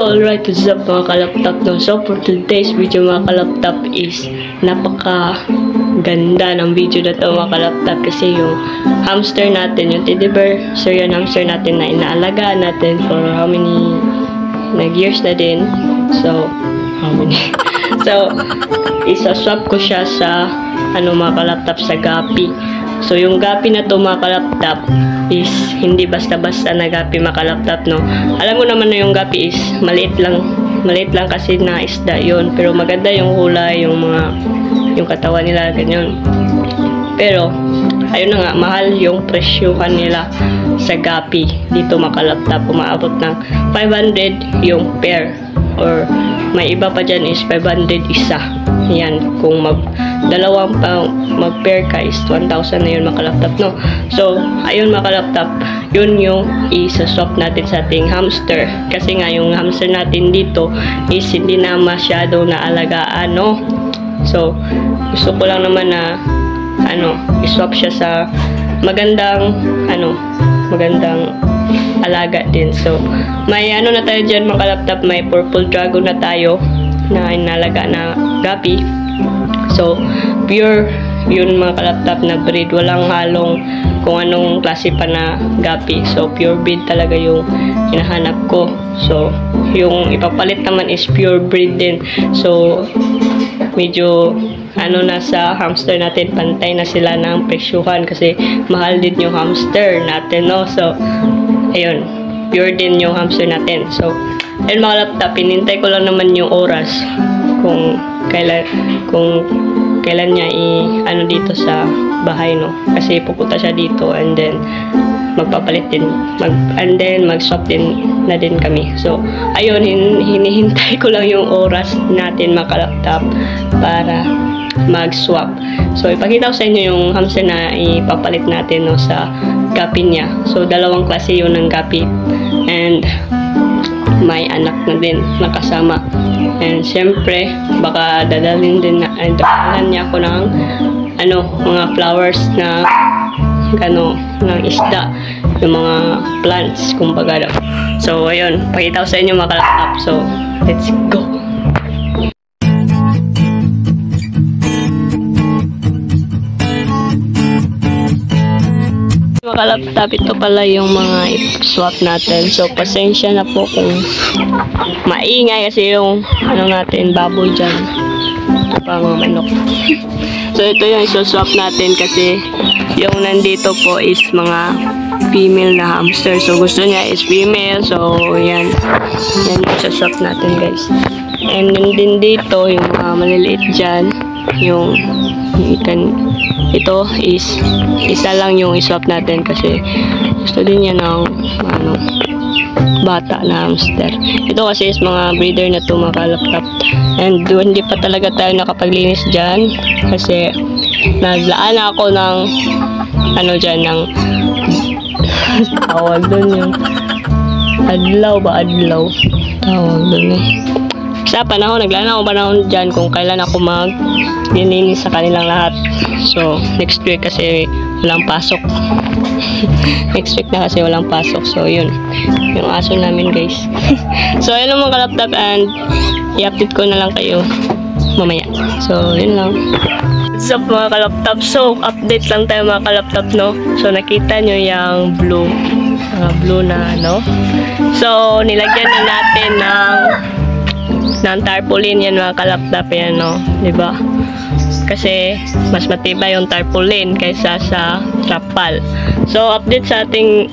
Alright, what's up mga kalaptop no? So for today's video mga kalaptop is napaka ganda ng video na to mga kalaptop, kasi yung hamster natin, yung teddy bear, so yung hamster natin na inaalagaan natin for how many years na din. So how many so isa-swap ko siya sa mga kalaptop, sa Gapi. So yung Gapi na to mga kalaptop is hindi basta-basta na Gapi mga kalaptop no. Alam mo naman na yung Gapi is maliit lang kasi na isda yon, pero maganda yung kulay, yung katawan nila ganyan. Pero ayun na nga, mahal yung presyuhan nila sa Gapi dito mga kalaptop. Umaabot ng 500 yung pair, or may iba pa dyan is 500 isa. Yan, kung dalawang mag-pair ka is 1,000 na yun mga kalaptop no. So ayun mga kalaptop, yun yung isa-swap natin sa ating hamster, kasi nga yung hamster natin dito is hindi na masyadong naalagaan no. So gusto ko lang naman na i-swap siya sa magandang alaga din. So may na tayo dyan mga kalaptop, may purple dragon na tayo na inalaga na Gapi. So pure yun mga kalaptop na breed, walang halong kung anong klase pa na Gapi. So pure breed talaga yung hinahanap ko. So yung ipapalit naman is pure breed din. So medyo na sa hamster natin, pantay na sila ng presyuhan kasi mahal din yung hamster natin no. So ayun, pure din yung hamster natin. So ayun mga kalaptop, pinintay ko lang naman yung oras kung kailan niya dito sa bahay no, kasi pupunta siya dito and then magpapalit din and then mag-swap din na din kami. So ayun, hinihintay ko lang yung oras natin mga kalaptop para mag-swap. So ipakita ko sa inyo yung hamster na ipapalit natin no sa Gapi niya. So dalawang klase yun ng Gapi, and may anak na din nakasama. And syempre baka dadalhin din niya ako ng mga flowers na ng isda, yung mga plants kumbaga. So ayun, pakita ko sa inyo mga kalaptop. So let's go. Mga kalaptop, ito pala yung mga swap natin. So pasensya na po kung maingay kasi yung natin baboy dyan, pa mga manok. So ito yung swap natin kasi yung nandito po is mga female na hamster. So gusto niya is female. So yan yung swap natin guys. And din dito yung mga maliliit dyan, ito is isa lang yung iswap natin kasi gusto din niya ng bata na hamster. Ito kasi is mga breeder na to mga kalaptop, and hindi pa talaga tayo nakapaglinis dyan kasi naglaan ako ng dyan ng tawag dun, yung adlaw tawag dun sa panahon, naglaan ako panahon dyan kung kailan ako maglilinis sa kanilang lahat. So next week kasi walang pasok. Next week na kasi walang pasok. So yun yung aso namin guys. So ayun lang mga kalaptop, and i-update ko na lang kayo mamaya. So yun lang. What's up mga kalaptop? So update lang tayo mga kalaptop no. So nakita nyo yung blue na so nilagyan na natin ng tarpaulin yan mga kalaptop yan no, diba? Kasi mas matibay yung tarpaulin kaysa sa trapal. So update sa ating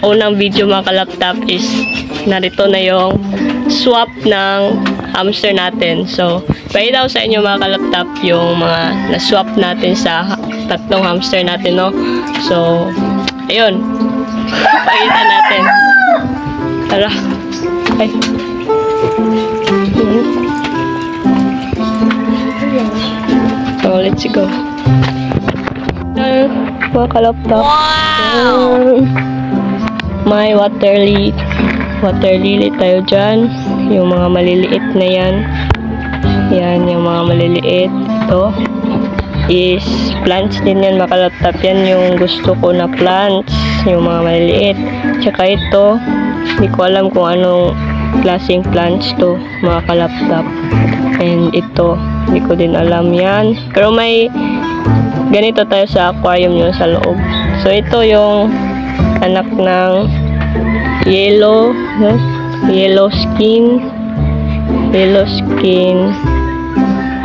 unang video mga kalaptop is narito na yung swap ng hamster natin. So pakita ko sa inyo mga kalaptop yung mga na-swap natin sa tatlong hamster natin no. So ayun, pakita natin. Tara. Ay. So let's go. Mga kalaptop. Wow! May water lily tayo dyan. Yung mga maliliit na yan. Yan, yung mga maliliit. Ito is plants din yan mga kalaptop. Yan yung gusto ko na plants. Yung mga maliliit. Tsaka ito, hindi ko alam kung anong klaseng plants to mga kalaptap. And ito, hindi ko din alam yan. Pero may ganito tayo sa aquarium yun sa loob. So ito yung anak ng yellow skin.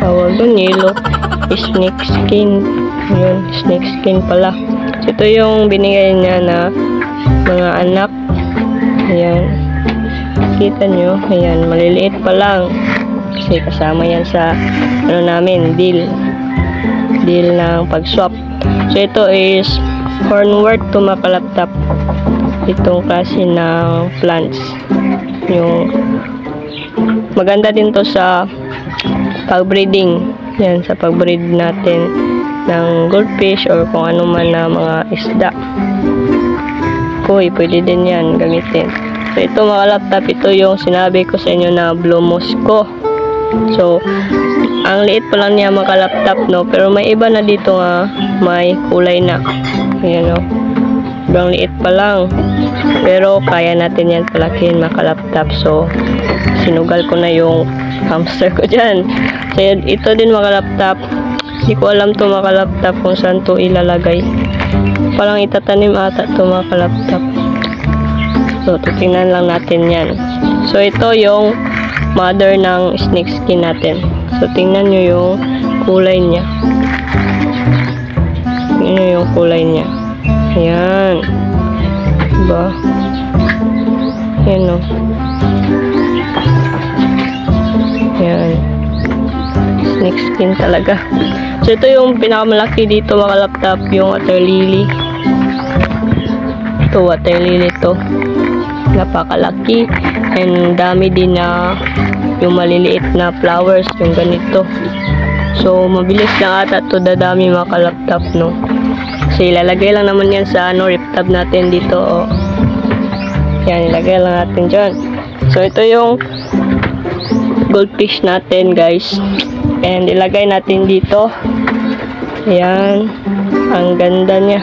Tawag doon, yellow snake skin. Yun, snake skin pala. So ito yung binigay niya na mga anak. Ayan. Kita nyo, ayan, maliliit pa lang. Kasi kasama yan sa namin, deal ng pag-swap. So ito is hornwort to mga kalaptap. Itong klase ng plants. Yung maganda din to sa pag-breeding. Yan, sa pag-breed natin ng goldfish or kung ano man na mga isda. Pwede din yan gamitin. So ito mga kalaptap, ito yung sinabi ko sa inyo na blue mosco. So ang liit pa lang niya mga kalaptap, no, pero may iba na dito nga may kulay na. Ayan, no, sobrang liit pa lang, pero kaya natin yan palakihin mga kalaptap. So sinugal ko na yung hamster ko dyan. So ito din mga kalaptap, hindi ko alam to mga kalaptap kung saan to ilalagay. Parang itatanim ata to mga kalaptap. So titingnan lang natin yan. So ito yung mother ng snake skin natin. So tingnan nyo yung kulay niya. Tingnan nyo yung kulay niya. Ayan. Diba? Ayan, o. Ayan. Snake skin talaga. So ito yung pinakamalaki dito mga kalaptap, yung water lily. Ito, water lily to. Napakalaki. And dami din na yung maliliit na flowers, yung ganito. So mabilis lang ata to dadami mga kalaptap, no. Kasi ilalagay lang naman yan sa rip tab natin dito, oh. Yan, ilagay lang natin dyan. So ito yung goldfish natin, guys. And ilagay natin dito. Ayan. Ang ganda niya.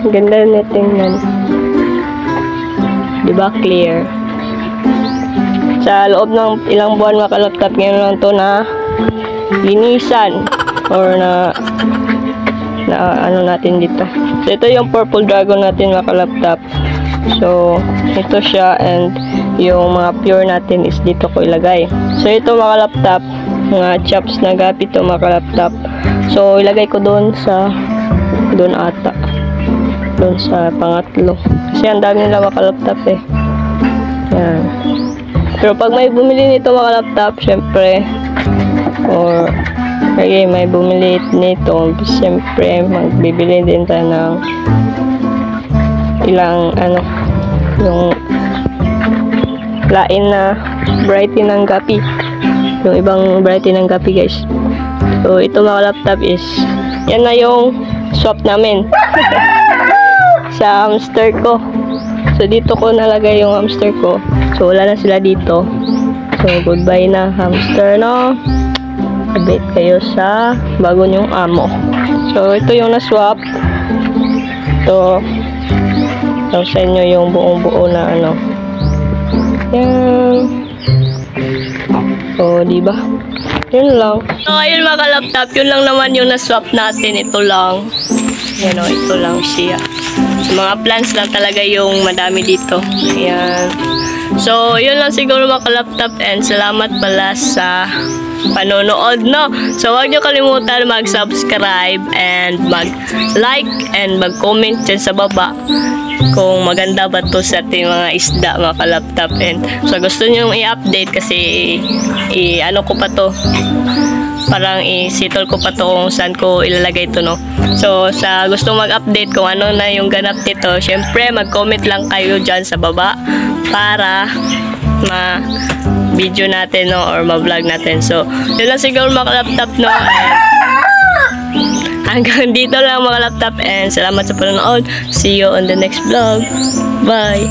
Ang ganda niya tingnan. Diba clear? Sa loob ng ilang buwan mga kalaptap, ngayon lang to na linisan or na ano natin dito. So ito yung purple dragon natin mga kalaptap. So ito siya, and yung mga pure natin is dito ko ilagay. So ito mga kalaptap, mga chops na gapi to mga kalaptap. So ilagay ko doon sa ata. Doon sa pangatlo. Kasi ang dami nila mga kalaptap eh. Yan. Pero pag may bumili nito mga kalaptap, syempre, or may bumili nito, syempre magbibili din tayo ng ilang yung lain na variety ng gapi, yung ibang variety ng gapi, guys. So ito mga laptop is yan na yung swap namin sa hamster ko. So dito ko nalagay yung hamster ko, so wala na sila dito. So goodbye na hamster, no. Update kayo sa bago nyong amo. So ito yung na-swap. Ito sa inyo yung buong-buo na yan. So diba, yun lang. So ayun mga kalaptop, yun lang naman yung na-swap natin. Ito lang, yan, ito lang siya. So, mga plants lang talaga yung madami dito. Ayan. So yun lang siguro mga kalaptop, and salamat pala sa panonood, no? So huwag nyo kalimutan mag-subscribe and mag-like and mag-comment dyan sa baba kung maganda ba to sa ating mga isda mga kalaptop. And so gusto nyo i-update kasi ano ko pa to, parang isitol ko pa to kung saan ko ilalagay to, no? So sa gusto mag-update kung ano na yung ganap dito, syempre mag-comment lang kayo dyan sa baba para ma-video natin, no, or ma-vlog natin. So yun lang siguro mga laptop, no, and hanggang dito lang mga laptop, and salamat sa panonood. See you on the next vlog. Bye.